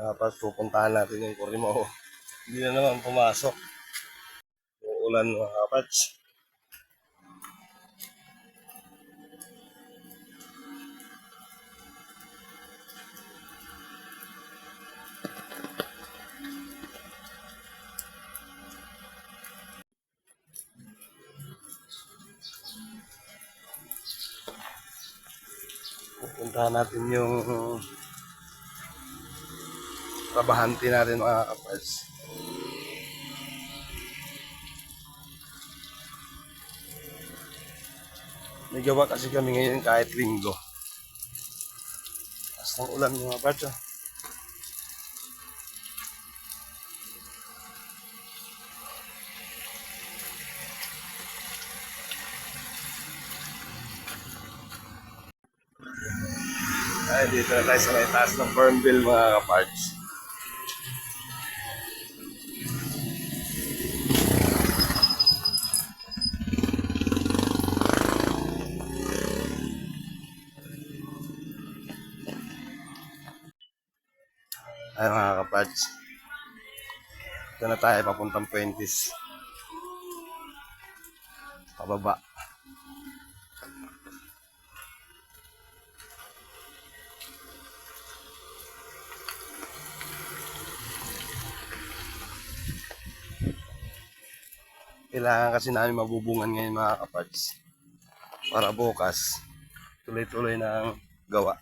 Tapos pupuntahan natin yung Corimao. Hindi na naman pumasok. Uulan mga kapats. Pupuntahan natin yung trabahante natin mga kapats. May gawa kasi kami ngayon kahit linggo. Tapos ng ulan mga kapats. Ay, dito na tayo sa may taas ng Fernville mga kaparts. Ay mga kaparts. Dito na tayo papuntang Puentes. Pababa. Kailangan kasi namin mabubungan ngayon mga kaparts. Para bukas, tuloy-tuloy na ang gawa.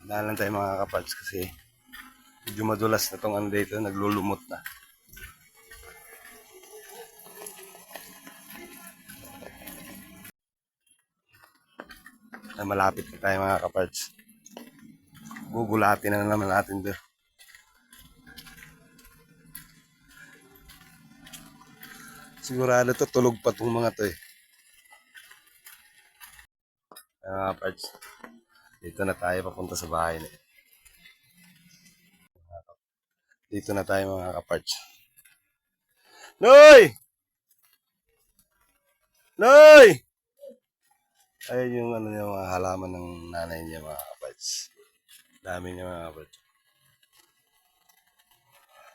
Dahan lang tayo mga kaparts kasi medyo madulas na itong ano dito, naglulumot na. Ay, malapit na tayo mga kaparts. Gugulatin na naman natin doon. Sigurado to tulog pa itong mga to eh. Mga kaparts. Dito na tayo papunta sa bahay na. Dito na tayo mga kaparts. Noy! Noy! Ayun yung ano niya, mga halaman ng nanay niya mga kaparts. Dami niya mga kaparts.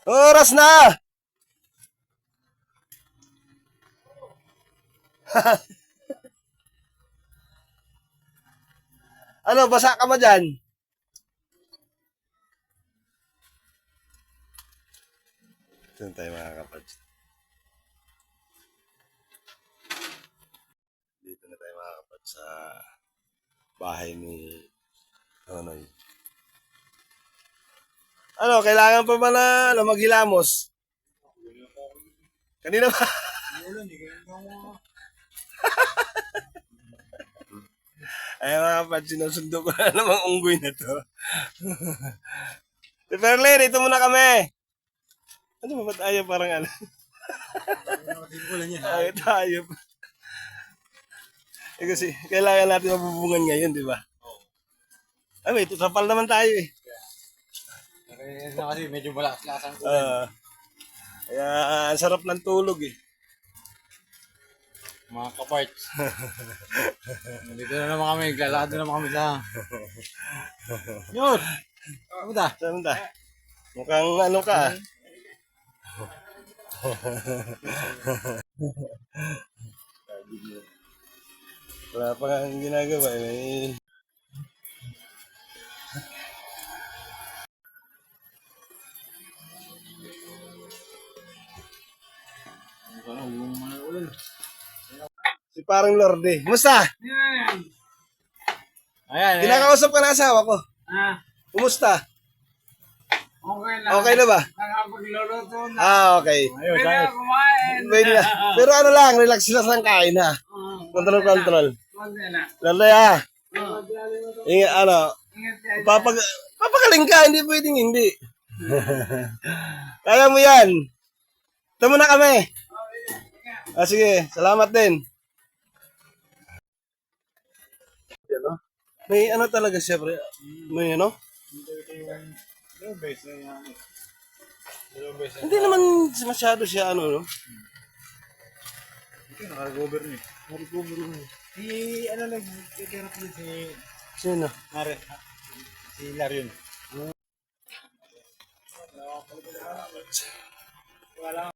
Oras na! Ano, basa ka ba dyan? Ito na tayo mga kaparts. Dito na tayo mga kaparts sa bahay ni Nonoy. Ano, kailangan pa ba na maghilamos? Kanina ba? Ay mga kapatid, sinusundo ko na namang unggoy na to. Si Perler, ito muna kami. Ano ba ba't ayaw parang ano? Ayaw tayo. Eh kasi, kailangan natin mabubungan ngayon, di ba? Ay, may tutapal naman tayo eh. Kasi medyo malakas-lakas ang Kaya, ang sarap ng tulog eh. mga kaparts. Nandito na naman kami, galado naman kami sa... Yun! Kamusta? Saan ta? Mukhang ano ka ah. Wala pa kang ginagawa eh. Si parang Lorde. Kumusta? Ayan, Kinakausap ka na asawa ko. Kumusta? Okay lang. Okay na ba? Nakapagluluto na. Okay. ayun, Pwede ayun. na kumain. Pwede na. Pero ano lang, relax sila sa kain ha. Control. Konti na. Lorde ha. Oh. Ano, Ingat kayo. papagaling ka, hindi pwedeng hindi. Kaya mo yan. Ito muna kami. Sige, salamat din. May ano talaga siya, pre. May ano? Hindi naman masyado siya ano, no? Ito, nakarecover niyo. Recover mo. Si, ano, nag-take care of si Sino? Nare. Si Larion.